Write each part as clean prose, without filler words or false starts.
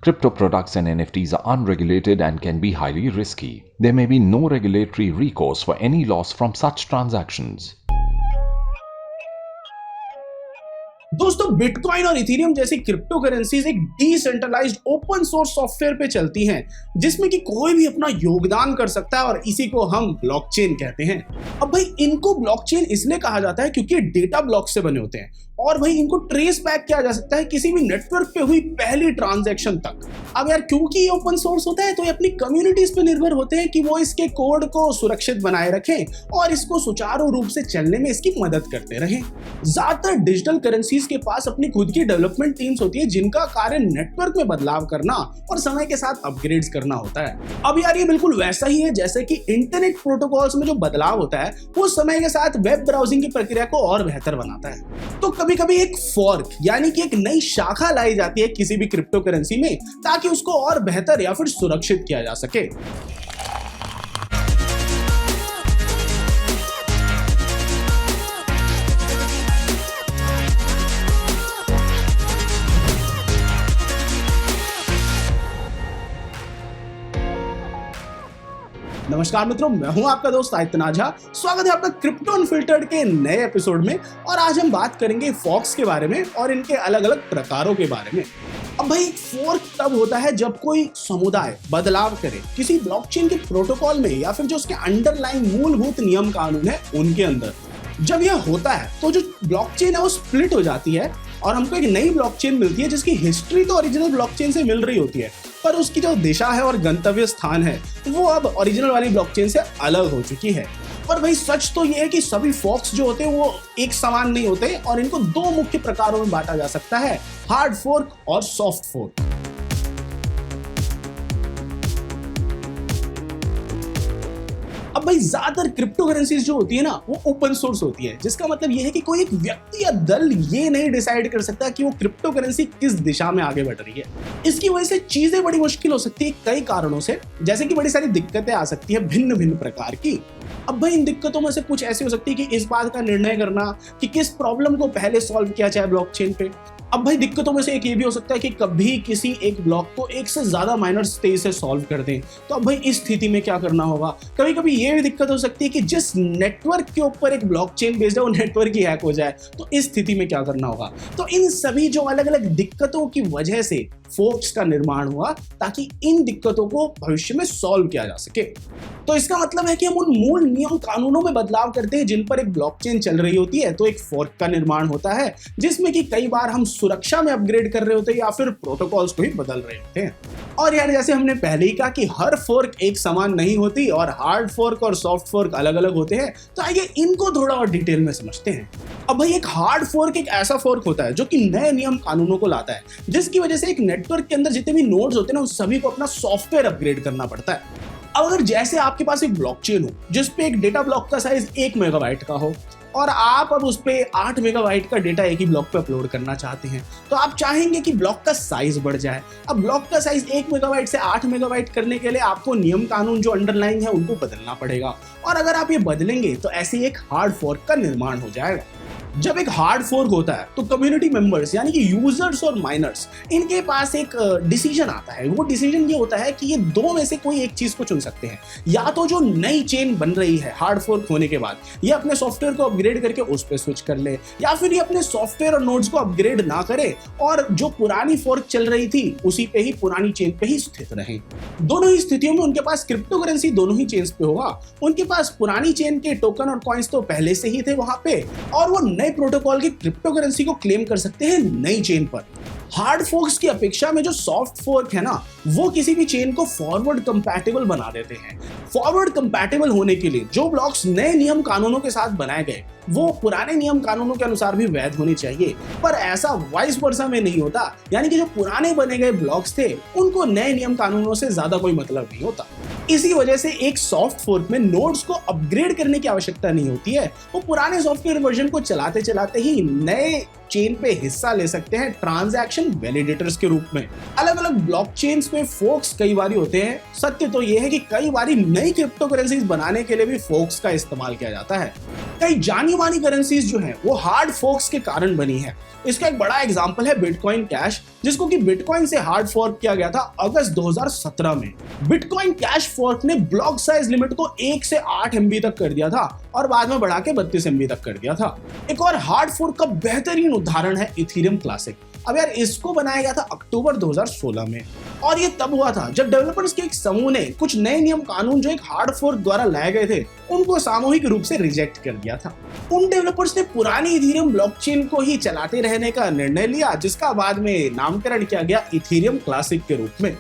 Crypto products and NFTs are unregulated and can be highly risky. There may be no regulatory recourse for any loss from such transactions. दोस्तों, bitcoin और Ethereum जैसी crypto currencies एक decentralised open source software पे चलती हैं, जिसमें कि कोई भी अपना योगदान कर सकता है और इसी को हम ब्लॉकचेन कहते हैं। अब भाई इनको ब्लॉकचेन इसलिए कहा जाता है क्योंकि डेटा ब्लॉक से बने होते हैं और भाई इनको ट्रेस बैक किया जा सकता है किसी भी नेटवर्क पे हुई पहली ट्रांजैक्शन तक। अब यार क्योंकि ये ओपन सोर्स होता है तो ये अपनी कम्युनिटीज पे निर्भर होते हैं कि वो इसके कोड को सुरक्षित बनाए रखें और इसको सुचारू रूप से चलने में इसकी मदद करते रहें। ज्यादातर डिजिटल करेंसीज के पास अपनी खुद की डेवलपमेंट टीम्स होती है जिनका कार्य नेटवर्क में बदलाव करना और समय के साथ अपग्रेड्स करना होता है। अब यार ये बिल्कुल वैसा ही है जैसे कि इंटरनेट प्रोटोकॉल्स में जो बदलाव होता है वो समय के साथ वेब ब्राउजिंग की प्रक्रिया को और बेहतर बनाता है। तो कभी कभी एक फॉर्क यानी कि एक नई शाखा लाई जाती है किसी भी क्रिप्टो करेंसी में ताकि उसको और बेहतर या फिर सुरक्षित किया जा सके। नमस्कार मित्रों, मैं हूं आपका दोस्त आदित्य झा। स्वागत है आपका क्रिप्टो अनफिल्टर्ड के नए एपिसोड में। और आज हम बात करेंगे फॉक्स के बारे में और इनके अलग अलग प्रकारों के बारे में। अब भाई एक फोर्क तब होता है जब कोई समुदाय बदलाव करे किसी ब्लॉकचेन के प्रोटोकॉल में या फिर जो उसके अंडरलाइन मूलभूत नियम कानून है उनके अंदर। जब यह होता है तो जो ब्लॉकचेन है वो स्प्लिट हो जाती है और हमको एक नई ब्लॉकचेन मिलती है जिसकी हिस्ट्री तो ओरिजिनल ब्लॉकचेन से मिल रही होती है, पर उसकी जो दिशा है और गंतव्य स्थान है वो अब ओरिजिनल वाली ब्लॉकचेन से अलग हो चुकी है। पर भाई सच तो ये है कि सभी फॉक्स जो होते हैं वो एक समान नहीं होते और इनको दो मुख्य प्रकारों में बांटा जा सकता है, हार्ड फोर्क और सॉफ्ट फोर्क। अब भाई ज्यादातर क्रिप्टो करेंसीज जो होती है ना वो ओपन सोर्स होती है, जिसका मतलब ये है कि कोई एक व्यक्ति या दल ये नहीं डिसाइड कर सकता कि वो क्रिप्टो करेंसी किस दिशा में आगे बढ़ रही है। इसकी वजह से चीजें बड़ी मुश्किल हो सकती है कई कारणों से, जैसे कि बड़ी सारी दिक्कतें आ सकती है भिन्न भिन्न प्रकार की। अब भाई इन दिक्कतों में से कुछ ऐसी हो सकती है कि इस बात का निर्णय करना कि किस प्रॉब्लम को पहले सॉल्व किया जाए ब्लॉकचेन पे। अब भाई दिक्कतों में से एक ये भी हो सकता है कि कभी किसी एक ब्लॉक को एक से ज्यादा माइनर स्टेज से सॉल्व कर दें, तो अब भाई इस स्थिति में क्या करना होगा। कभी कभी ये भी दिक्कत हो सकती है कि जिस नेटवर्क के ऊपर एक ब्लॉकचेन बेस्ड है वो नेटवर्क ही हैक हो जाए, तो इस स्थिति में क्या करना होगा। तो इन सभी जो अलग अलग दिक्कतों की वजह से फोर्क्स का निर्माण हुआ ताकि इन दिक्कतों को भविष्य में सॉल्व किया जा सके। तो इसका मतलब है कि हम उन मूल नियम कानूनों में बदलाव करते हैं जिन पर एक ब्लॉकचेन चल रही होती है, तो एक फोर्क का निर्माण होता है जिसमें कि कई बार हम सुरक्षा में अपग्रेड कर रहे होते हैं या फिर प्रोटोकॉल्स को ही बदल रहे होते हैं। और यार जैसे हमने पहले ही कहा कि हर फोर्क एक समान नहीं होती और हार्ड फोर्क और सॉफ्ट फोर्क अलग अलग होते हैं, तो आइए इनको थोड़ा और डिटेल में समझते हैं। अब भाई एक हार्ड फोर्क एक ऐसा फोर्क होता है जो कि नए नियम कानूनों को लाता है, जिसकी वजह से एक नेटवर्क के अंदर जितने भी नोड्स होते हैं ना उन सभी को अपना सॉफ्टवेयर अपग्रेड करना पड़ता है। अब अगर जैसे आपके पास एक ब्लॉकचेन हो जिसपे एक डेटा ब्लॉक का साइज 1 मेगाबाइट का हो और आप अब उस पे 8 मेगाबाइट का डेटा एक ही ब्लॉक पे अपलोड करना चाहते हैं, तो आप चाहेंगे कि ब्लॉक का साइज बढ़ जाए। अब ब्लॉक का साइज 1 मेगाबाइट से 8 मेगाबाइट करने के लिए आपको नियम कानून जो अंडरलाइन है उनको बदलना पड़ेगा, और अगर आप ये बदलेंगे तो ऐसे एक हार्ड फोर्क का निर्माण हो जाएगा। जब एक हार्ड फोर्क होता है तो कम्युनिटी मेंबर्स यानी कि यूजर्स और माइनर्स इनके पास एक डिसीजन आता है। वो डिसीजन ये होता है कि ये दो में से कोई एक चीज को चुन सकते हैं, या तो जो नई चेन बन रही है हार्ड फोर्क होने के बाद ये अपने सॉफ्टवेयर को अपग्रेड करके उस पर स्विच कर ले, या फिर ये अपने सॉफ्टवेयर और नोड्स को अपग्रेड ना करे और जो पुरानी फोर्क चल रही थी उसी पे ही पुरानी चेन पे ही स्थित रहे। दोनों ही स्थितियों में उनके पास क्रिप्टो करेंसी दोनों ही चेन्स पे होगा। उनके पास पुरानी चेन के टोकन और कॉइन्स तो पहले से ही थे वहां पे, और वो नए प्रोटोकॉल की क्रिप्टो करेंसी को क्लेम कर सकते हैं नई चेन पर। हार्ड फोर्क्स की अपेक्षा में जो सॉफ्ट फोर्क है ना वो किसी भी चेन को फॉरवर्ड कंपैटिबल बना देते हैं। फॉरवर्ड कंपैटिबल होने के लिए जो ब्लॉक्स नए नियम कानूनों के साथ बनाए गए वो पुराने नियम कानूनों के अनुसार भी वैध होने चाहिए, पर ऐसा वाइस वर्सा में नहीं होता। यानी कि जो पुराने बने गए ब्लॉक्स थे उनको नए नियम कानूनों से ज्यादा कोई मतलब नहीं होता। इसी वजह से एक सॉफ्ट फोर्क में नोड्स को अपग्रेड करने की आवश्यकता नहीं होती है। वो पुराने सॉफ्टवेयर वर्जन को चलाते चलाते ही नए चेन पे हिस्सा ले सकते हैं ट्रांजैक्शन वैलिडेटर्स के रूप में। अलग अलग ब्लॉकचेन्स में फोर्क्स कई बारी होते हैं। सत्य तो यह है कि कई बारी नई क्रिप्टो करेंसीज बनाने के लिए भी फोर्क्स का इस्तेमाल किया जाता है। कई जानी मानी करेंसीज जो हैं वो हार्ड फोर्क्स के कारण बनी है। इसका एक बड़ा एग्जांपल है बिटकॉइन कैश, जिसको कि बिटकॉइन से हार्ड फोर्क किया गया था अगस्त 2017 में। बिटकॉइन कैश फोर्क ने ब्लॉक साइज लिमिट को 1 से 8 MB तक कर दिया था और बाद में बढ़ा के 32 MB तक कर दिया था। एक और हार्ड फोर्क का बेहतरीन उदाहरण है इथेरियम क्लासिक। अब यार इसको बनाया गया था अक्टूबर 2016 में और ये तब हुआ था जब डेवलपर्स के एक समूह ने कुछ नए नियम कानून जो एक हार्ड फोर्क द्वारा लाए गए थे उनको सामूहिक रूप से रिजेक्ट कर दिया था। उन डेवलपर्स ने पुरानी इथेरियम ब्लॉकचेन को ही चलाते रहने का निर्णय लिया, जिसका बाद में नामकरण किया गया इथेरियम क्लासिक के रूप में।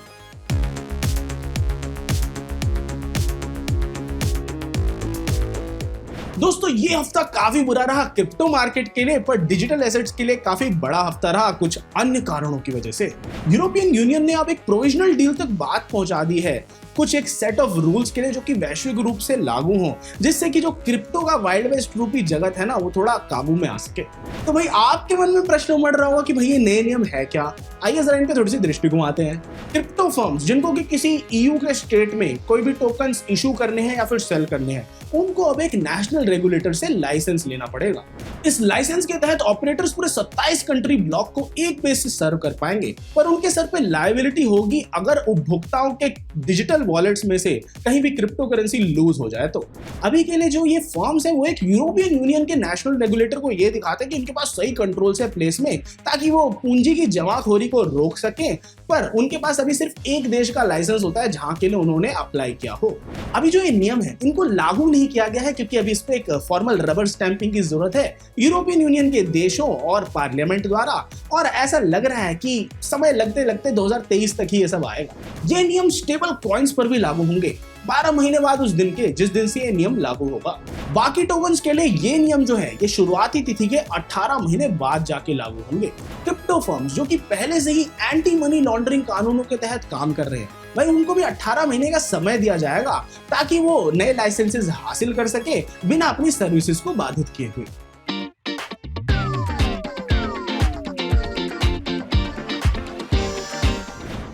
दोस्तों ये हफ्ता काफी बुरा रहा क्रिप्टो मार्केट के लिए, पर डिजिटल एसेट्स के लिए काफी बड़ा हफ्ता रहा कुछ अन्य कारणों की वजह से। यूरोपियन यूनियन ने अब एक प्रोविजनल डील तक बात पहुंचा दी है, कुछ एक सेट ऑफ रूल्स के लिए जो कि वैश्विक रूप से लागू हो, जिससे कि जो क्रिप्टो का वाइल्ड वेस्ट रूपी जगत है ना वो थोड़ा काबू में आ सके। तो भाई आपके मन में प्रश्न उमड़ रहा होगा कि भाई ये नए नियम है क्या? आइए जरा इनके थोड़ी सी दृष्टि घुमाते हैं। क्रिप्टो फर्म्स जिनको कि किसी EU के स्टेट में कोई भी टोकन्स इशू करने हैं या फिर सेल करने हैं, उनको अब एक नेशनल रेगुलेटर से लाइसेंस लेना पड़ेगा। इस लाइसेंस के तहत ऑपरेटर्स पूरे 27 कंट्री ब्लॉक को एक बेस से सर्व कर पाएंगे, पर उनके सर पे लायबिलिटी होगी अगर उपभोक्ताओं के डिजिटल वॉलेट्स में से कहीं भी क्रिप्टो करेंसी लूज हो जाए तो। अभी के लिए जो ये फर्म्स है वो एक यूरोपियन यूनियन के नेशनल रेगुलेटर को ये दिखाते हैं कि इनके पास सही कंट्रोल्स है प्लेस में, ताकि वो पूंजी की जमाखोरी को रोक सके, पर उनके पास अभी सिर्फ एक देश का लाइसेंस होता है जहां के लिए उन्होंने अप्लाई किया हो। अभी जो ये नियम है इनको लागू नहीं किया गया है क्योंकि अभी इस पे एक फॉर्मल रबर स्टैंपिंग की जरूरत है यूरोपियन यूनियन के देशों और पार्लियामेंट द्वारा, और ऐसा लग रहा है कि समय लगते लगते 2023 तक ही ये सब आएगा। ये नियम स्टेबल कॉइन्स पर भी लागू होंगे 12 महीने बाद उस दिन के जिस दिन से ये नियम लागू होगा। बाकी टोकन्स के लिए ये नियम जो है ये शुरुआती तिथि के 18 महीने बाद जाके लागू होंगे। क्रिप्टो फर्म्स जो कि पहले से ही एंटी मनी लॉन्ड्रिंग कानूनों के तहत काम कर रहे हैं, भाई उनको भी 18 महीने का समय दिया जाएगा ताकि वो नए लाइसेंसेस हासिल कर सके बिना अपनी सर्विसेज को बाधित किए हुए।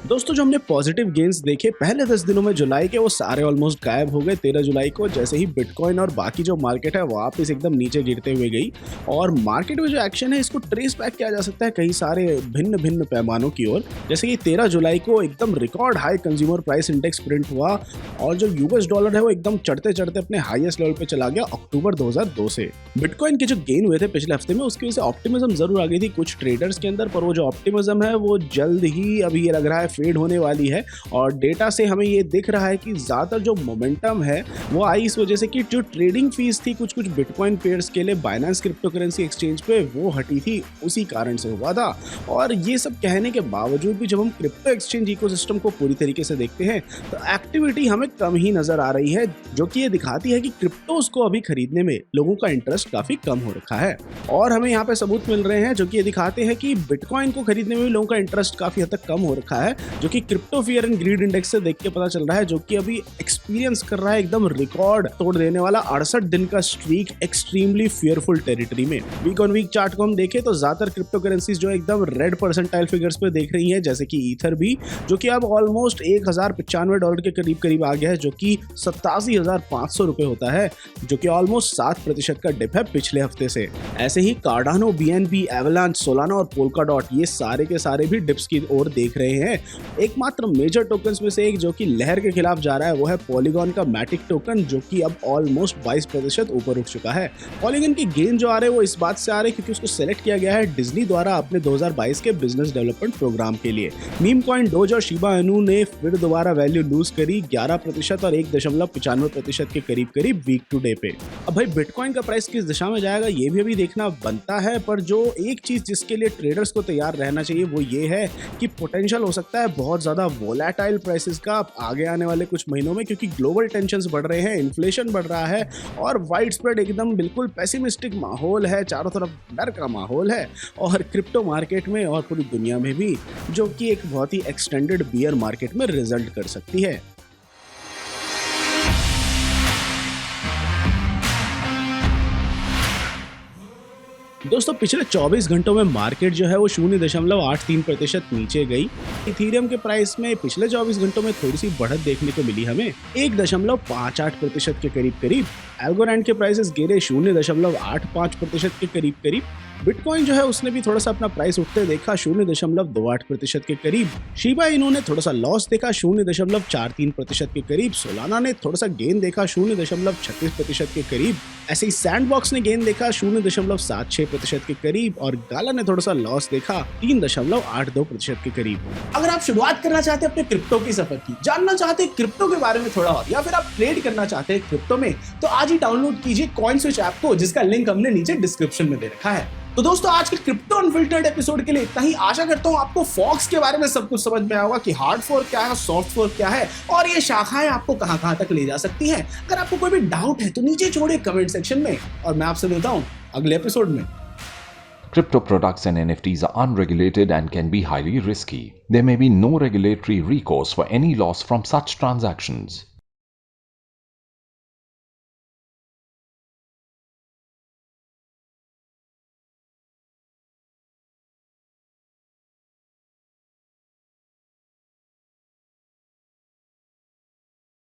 दोस्तों जो हमने पॉजिटिव गेन्स देखे पहले 10 दिनों में जुलाई के, वो सारे ऑलमोस्ट गायब हो गए 13 जुलाई को, जैसे ही बिटकॉइन और बाकी जो मार्केट है वापस एकदम नीचे गिरते हुए गई। और मार्केट में जो एक्शन है इसको ट्रेस बैक किया जा सकता है कई सारे भिन्न भिन्न पैमानों की ओर। जैसे कि 13 जुलाई को एकदम record high consumer price index print हुआ और जो US डॉलर है वो एकदम चढ़ते चढ़ते अपने हाईएस्ट लेवल पे चला गया अक्टूबर 2002 से। बिटकॉइन के जो गेन हुए थे पिछले हफ्ते में उसकी वजह से ऑप्टिमिज्म जरूर आ गई थी कुछ ट्रेडर्स के अंदर, पर वो जो ऑप्टिमिज्म है वो जल्द ही अभी ये लग रहा है फेड होने वाली है। और डेटा से हमें ये दिख रहा है कि ज्यादातर जो मोमेंटम है वो आई इस वजह से कि जो ट्रेडिंग फीस थी कुछ कुछ बिटकॉइन पेयर्स के लिए बाइनेंस क्रिप्टो करेंसी एक्सचेंज पे वो हटी थी, उसी कारण से हुआ था। और ये सब कहने के बावजूद भी जब हम क्रिप्टो एक्सचेंज इकोसिस्टम को पूरी तरीके से देखते हैं तो एक्टिविटी हमें कम ही नजर आ रही है, जो कि ये दिखाती है कि क्रिप्टोज को अभी खरीदने में लोगों का इंटरेस्ट काफी कम हो रखा है। और हमें यहाँ पे सबूत मिल रहे हैं जो कि ये दिखाते हैं कि बिटकॉइन को खरीदने में भी लोगों का इंटरेस्ट काफी हद तक कम हो रखा है, जो कि crypto fear and greed index से देख के पता चल रहा है, जो कि अभी एक्सपीरियंस कर रहा है एकदम रिकॉर्ड तोड़ देने वाला 68 दिन का स्ट्रीक एक्सट्रीमली फियरफुल टेरिटरी में। वीक ऑन वीक चार्ट को हम देखें तो ज्यादातर क्रिप्टो करेंसीज जो एकदम रेड परसेंटाइल फिगर्स पे देख रही है, जैसे कि ईथर भी, जो कि अब ऑलमोस्ट $1095 के करीब करीब आ गया है, जो कि 87,500 रुपए होता है, जो कि ऑलमोस्ट 7% का डिप है पिछले हफ्ते से। ऐसे ही कार्डानो, BNB, एवलांच, सोलाना और पोल्काडॉट ये सारे के सारे भी डिप्स की ओर देख रहे हैं। एकमात्र मेजर टोकन्स में से एक जो कि लहर के खिलाफ जा रहा है वो है पॉलीगॉन का मैटिक टोकन, जो कि अब ऑलमोस्ट 22% ऊपर उठ चुका है। पॉलीगॉन की गेन जो आ रहे हैं वो इस बात से आ रहे हैं क्योंकि उसको सेलेक्ट किया गया है डिज्नी द्वारा अपने 2022 के बिजनेस डेवलपमेंट प्रोग्राम के लिए। मीम कॉइन, डोज और शिबा इनू ने फिर दोबारा वैल्यू लूज करी 11% और 1.95% के करीब करीब वीक टू डे पे। अब भाई बिटकॉइन का प्राइस किस दिशा में जाएगा ये भी अभी देखना बनता है, पर जो एक चीज जिसके लिए ट्रेडर्स को तैयार रहना चाहिए वो ये है कि पोटेंशियल हो सकता है बहुत ज्यादा वोलेटाइल प्राइसेस का आगे आने वाले कुछ महीनों में, क्योंकि ग्लोबल टेंशंस बढ़ रहे हैं, इन्फ्लेशन बढ़ रहा है और वाइड स्प्रेड एकदम बिल्कुल पेसिमिस्टिक माहौल है, चारों तरफ डर का माहौल है और क्रिप्टो मार्केट में और पूरी दुनिया में भी, जो कि एक बहुत ही एक्सटेंडेड बियर मार्केट में रिजल्ट कर सकती है। दोस्तों पिछले 24 घंटों में मार्केट जो है वो 0.83% नीचे गई। इथीरियम के प्राइस में पिछले 24 घंटों में थोड़ी सी बढ़त देखने को मिली हमें 1.58% के करीब। एल्गोरैंड के प्राइसेस गिरे 0.85% के करीब। बिटकॉइन जो है उसने भी थोड़ा सा अपना प्राइस उठते देखा 0.28% के करीब। शिबा इनु ने थोड़ा सा लॉस देखा 0.43% के करीब। सोलाना ने थोड़ा सा गेन देखा 0.36% के करीब। ऐसे ही सैंडबॉक्स ने गेन देखा 0.76% के करीब और गाला ने थोड़ा सा लॉस देखा 3.82% के करीब। अगर आप शुरुआत करना चाहते हैं अपने क्रिप्टो की सफर की, जानना चाहते हैं क्रिप्टो के बारे में थोड़ा और, या फिर आप ट्रेड करना चाहते हैं क्रिप्टो में, तो आज ही डाउनलोड कीजिए कॉइनस्विच ऐप को, जिसका लिंक हमने नीचे डिस्क्रिप्शन में दे रखा है। तो दोस्तों आज के क्रिप्टो अनफिल्टर्ड एपिसोड के लिए इतना ही। आशा करता हूं आपको फॉक्स के बारे में सब कुछ समझ में आया होगा कि हार्ड फोर्क क्या है, सॉफ्ट फोर्क क्या है और ये शाखाएं आपको कहां तक ले जा सकती हैं। अगर आपको कोई भी डाउट है तो नीचे छोड़िए कमेंट सेक्शन में और मैं आपसे मिलता हूं अगले एपिसोड में। Crypto products and NFTs are unregulated and can be highly risky. There may be no regulatory recourse for any loss from such transactions.